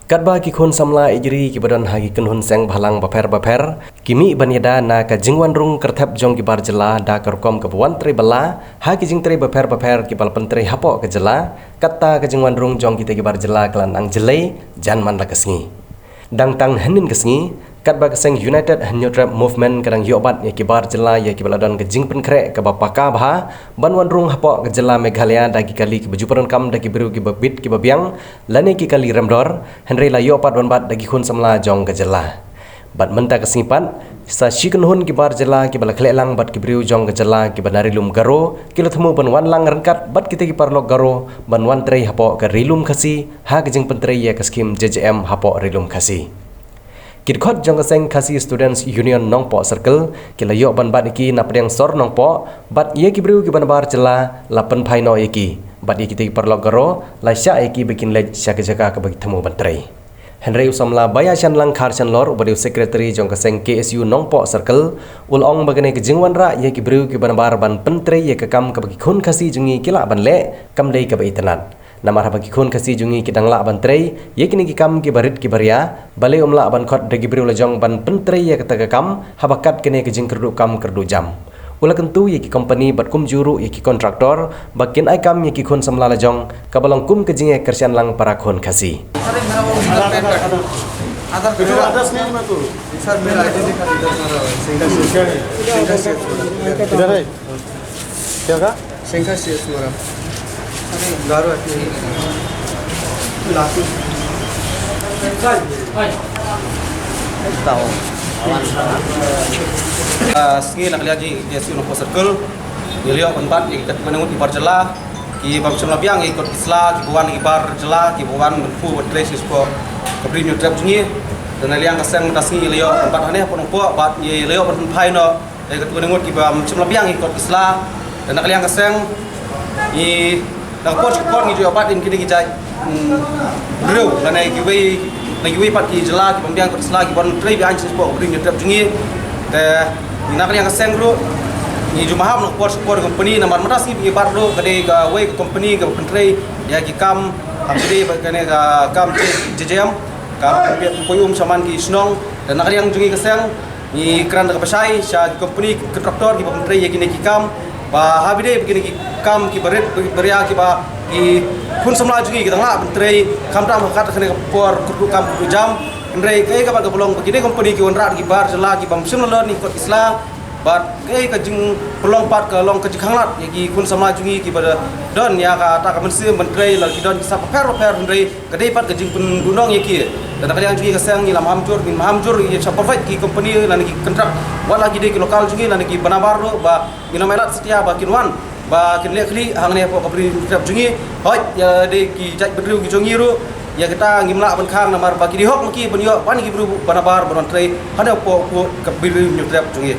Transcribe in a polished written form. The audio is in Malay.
Kadba ki khon samla ijri ki badan hagi kenhun seng bhalang baper kimi banyada na ka jingwan rung kerthap jong ki barjela da karkom ka buan tre bala hagi jing tre baper ki balpan tre hapo ka jela katta ka jingwan rung jong ki te ki barjela klan ang jelai janman la kasngi dang tang hanin kasngi kadba ka seng United Hanyotrap Movement kadang yobat ya ki barjela ya ki baladon ka jingpen kre ka bapaka bha banwan rung hapo ka jela Meghalaya da ki kali ki bajuparan kam da ki biru ki babit ki babiang lane ki kali ramdor Henry la yopat wanbat da ki khun samla jong ka jela bat menta ka singipat sa shikenhun ki barjela ki bala khlelang bat ki biru jong ka jela ki banari lum garo ki lathmu banwan lang rangkat bat ki te ki parlok garo banwan trei hapo ka rilum khasi ha ka jingpen trei ya ka skim JJM hapo rilum khasi Kirkhot jong kaseng Khasi Students Union Nongpo Circle kila yok ban bat iki na pedang sor Nongpo bat ye ki bru ki ban bar jela lapan phai no iki bat iki te parlok garo la sya iki bikin lej sya ke jaka ka bagi temu bantrei Henry usamla baya chan lang khar chan lor badiu secretary jong kaseng KSU Nongpo Circle ulong bagane ke jingwan ra ye ki bru ki ban bar ban pentrei ye ka kam ka bagi khun khasi jungi kila ban le kam dei ka bai tanat namar bagi khun khasi jungi kidang la ban trei ye kini ki kam ki barit ki baria bale umla ban khot dagi bru lajong ban pentrei ye kata kam habakat kene ki jing kerdu kam kerdu jam ula kentu ye ki company bat kum juru ye ki kontraktor bakin ai kam ye ki khun samla lajong kabalong kum ke jinge kersian lang para khun khasi आधार कार्ड आधार स्कैन में तो सर मेरा identity card इधर इधर है क्या का single CS मेरा गारो है lucky tahu ski nak lihat di JSU Nongpo Circle beliau tempat yang kita menunggu di barjela ki bang semla biang ikut isla ki buan ibar jela ki buan menfu trace sport kabri new trap jungi dan liang kaseng tasngi leo tempat ane pun po bat ye leo pun phai no ikut menunggu ki bang semla biang ikut isla dan liang kaseng i nak sport ni jo bat in kini ki jai bro dan ai ki pat ki jela ki pembiang ikut isla ki buan trace biang sport kabri new trap jungi nak liang kaseng bro ni jumaham nak sport company namar matas ni bar do kade ga way company ga country ya ki kam amde bagane ga kam JJM ka puyum saman ki snong dan nak yang jungi keseng ni kran da pasai sha company kontraktor ki country ya ki kam ba habide begini ki kam ki baret beria ki ba ki kun samla jungi ki tangla country kam tam kat kene por kudu kam kudu jam ndrei kai ka ba bolong begini company ki onrat ki bar jela ki bam sim lo ni kot isla bat kai ka jing pelong pat ka long ka jinglat yagi kun sama jungi ki pada don ya ka ta ka mensi menteri la ki don ki sap per ndrei ka dei pat ka jing pun dunong yaki dan ka yang jungi ka sang ni lam hamjur ye sap perfect ki company la ni kontrak wala ki dei ki lokal jungi la ni ki banabar ro ba minamelat setia ba kinwan ba kin le khli hang ne po ka pri trap jungi hoi ya dei ki jaj bedru ki jungi ro ya kita ngimla ban khang namar ba ki di hok ki bunyo pan ki bru banabar bon trei hada po ka pri trap jungi